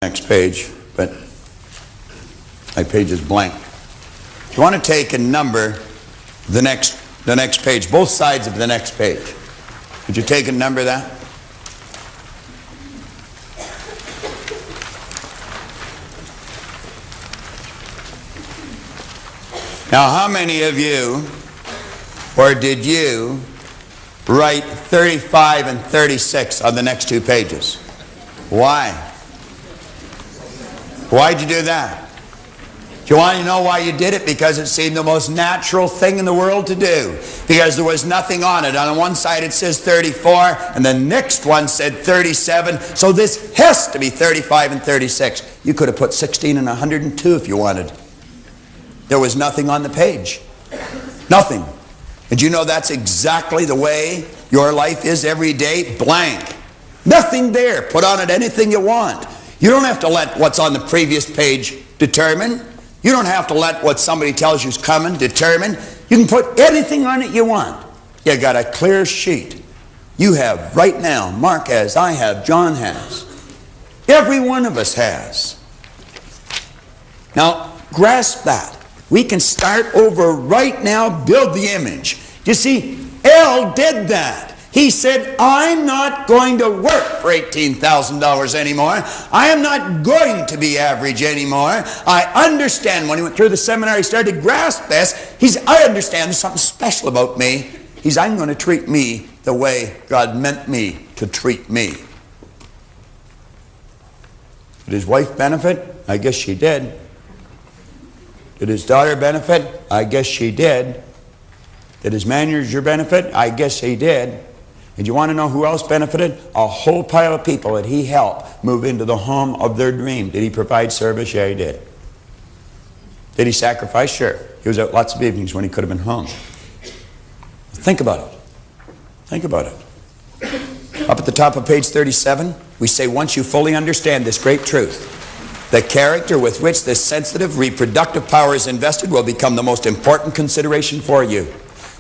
Next page, but my page is blank. You want to take and number the next page, both sides of the next page. Would you take and number that? Now, how many of you, or did you, write 35 and 36 on the next two pages? Why? Why'd you do that? Do you want to know why you did it? Because it seemed the most natural thing in the world to do. Because there was nothing on it. On one side it says 34, and the next one said 37. So this has to be 35 and 36. You could have put 16 and 102 if you wanted. There was nothing on the page. Nothing. And you know that's exactly the way your life is every day? Blank. Nothing there. Put on it anything you want. You don't have to let what's on the previous page determine. You don't have to let what somebody tells you is coming determine. You can put anything on it you want. You got a clear sheet. You have right now, Mark has, I have, John has. Every one of us has. Now, grasp that. We can start over right now, build the image. You see, L did that. He said, I'm not going to work for $18,000 anymore. I am not going to be average anymore. I understand. When he went through the seminar, he started to grasp this. I understand there's something special about me. I'm going to treat me the way God meant me to treat me. Did his wife benefit? I guess she did. Did his daughter benefit? I guess she did. Did his manager benefit? I guess he did. And you want to know who else benefited? A whole pile of people that he helped move into the home of their dream. Did he provide service? Yeah, he did. Did he sacrifice? Sure. He was out lots of evenings when he could have been home. Think about it. Think about it. Up at the top of page 37, we say, once you fully understand this great truth, the character with which this sensitive reproductive power is invested will become the most important consideration for you.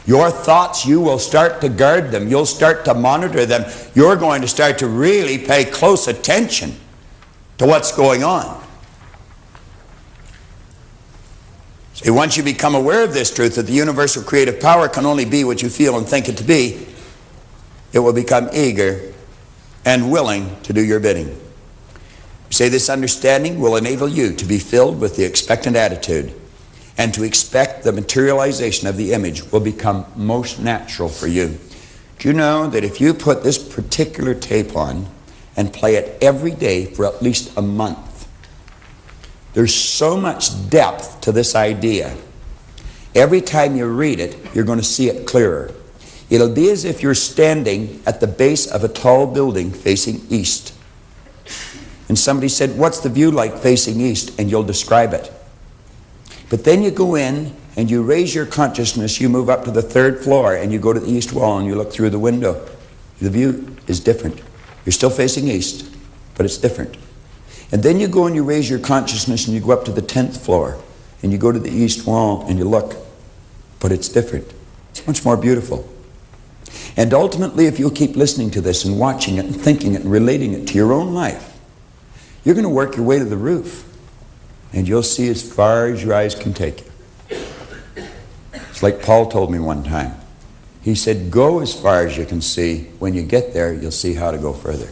Your thoughts, you will start to guard them. You'll start to monitor them. You're going to start to really pay close attention to what's going on. See, once you become aware of this truth, that the universal creative power can only be what you feel and think it to be, it will become eager and willing to do your bidding. You say this understanding will enable you to be filled with the expectant attitude, and to expect the materialization of the image will become most natural for you. Do you know that if you put this particular tape on and play it every day for at least a month, there's so much depth to this idea. Every time you read it, you're going to see it clearer. It'll be as if you're standing at the base of a tall building facing east. And somebody said, what's the view like facing east? And you'll describe it. But then you go in and you raise your consciousness, you move up to the third floor and you go to the east wall and you look through the window. The view is different. You're still facing east, but it's different. And then you go and you raise your consciousness and you go up to the 10th floor and you go to the east wall and you look, but it's different. It's much more beautiful. And ultimately, if you'll keep listening to this and watching it and thinking it and relating it to your own life, you're going to work your way to the roof. And you'll see as far as your eyes can take you. It's like Paul told me one time. He said, go as far as you can see. When you get there, you'll see how to go further.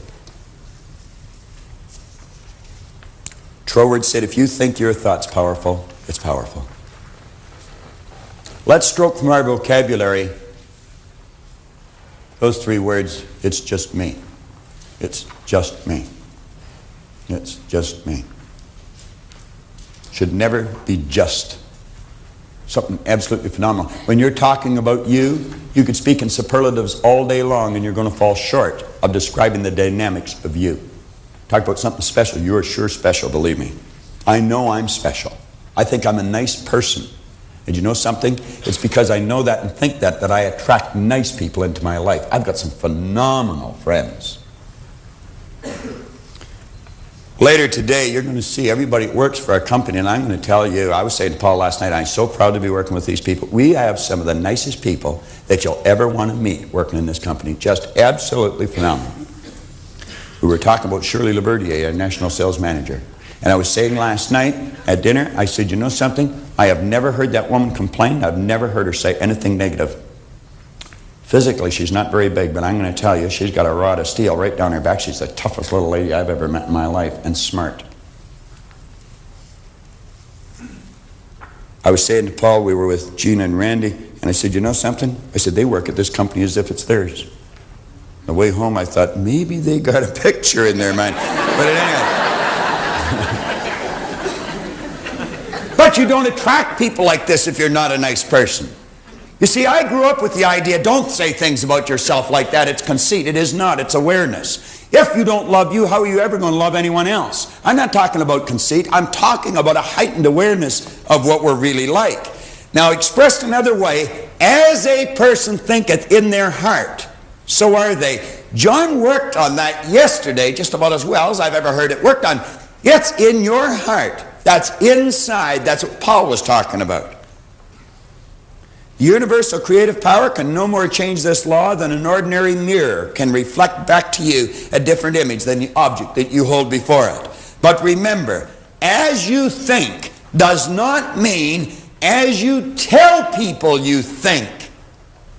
Troward said, if you think your thought's powerful, it's powerful. Let's stroke from our vocabulary those three words, it's just me. It's just me. It's just me. Should never be just. Something absolutely phenomenal. When you're talking about you could speak in superlatives all day long and you're going to fall short of describing the dynamics of you. Talk about something special. You're sure special, believe me. I know I'm special. I think I'm a nice person. And you know something? It's because I know that and think that I attract nice people into my life. I've got some phenomenal friends. Later today, you're going to see everybody that works for our company, and I'm going to tell you, I was saying to Paul last night, I'm so proud to be working with these people. We have some of the nicest people that you'll ever want to meet working in this company. Just absolutely phenomenal. We were talking about Shirley Laverdier, our national sales manager. And I was saying last night at dinner, I said, you know something? I have never heard that woman complain. I've never heard her say anything negative. Physically, she's not very big, but I'm going to tell you, she's got a rod of steel right down her back. She's the toughest little lady I've ever met in my life, and smart. I was saying to Paul, we were with Gina and Randy, and I said, you know something? I said, they work at this company as if it's theirs. On the way home, I thought, maybe they got a picture in their mind. But anyway. But you don't attract people like this if you're not a nice person. You see, I grew up with the idea, don't say things about yourself like that. It's conceit. It is not. It's awareness. If you don't love you, how are you ever going to love anyone else? I'm not talking about conceit. I'm talking about a heightened awareness of what we're really like. Now, expressed another way, as a person thinketh in their heart, so are they. John worked on that yesterday just about as well as I've ever heard it worked on. It's in your heart. That's inside. That's what Paul was talking about. Universal creative power can no more change this law than an ordinary mirror can reflect back to you a different image than the object that you hold before it. But remember, as you think does not mean as you tell people you think.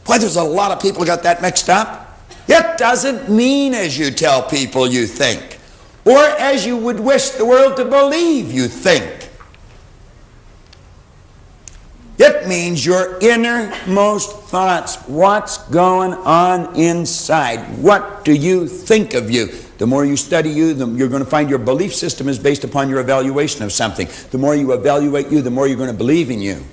Boy, there's a lot of people who got that mixed up. It doesn't mean as you tell people you think, or as you would wish the world to believe you think. It means your innermost thoughts. What's going on inside? What do you think of you? The more you study you, you're going to find your belief system is based upon your evaluation of something. The more you evaluate you, the more you're going to believe in you.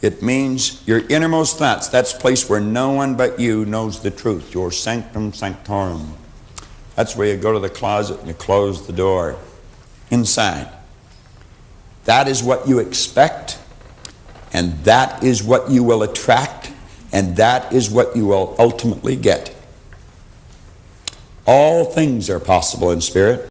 It means your innermost thoughts. That's a place where no one but you knows the truth. Your sanctum sanctorum. That's where you go to the closet and you close the door. Inside. That is what you expect, and that is what you will attract, and that is what you will ultimately get. All things are possible in spirit.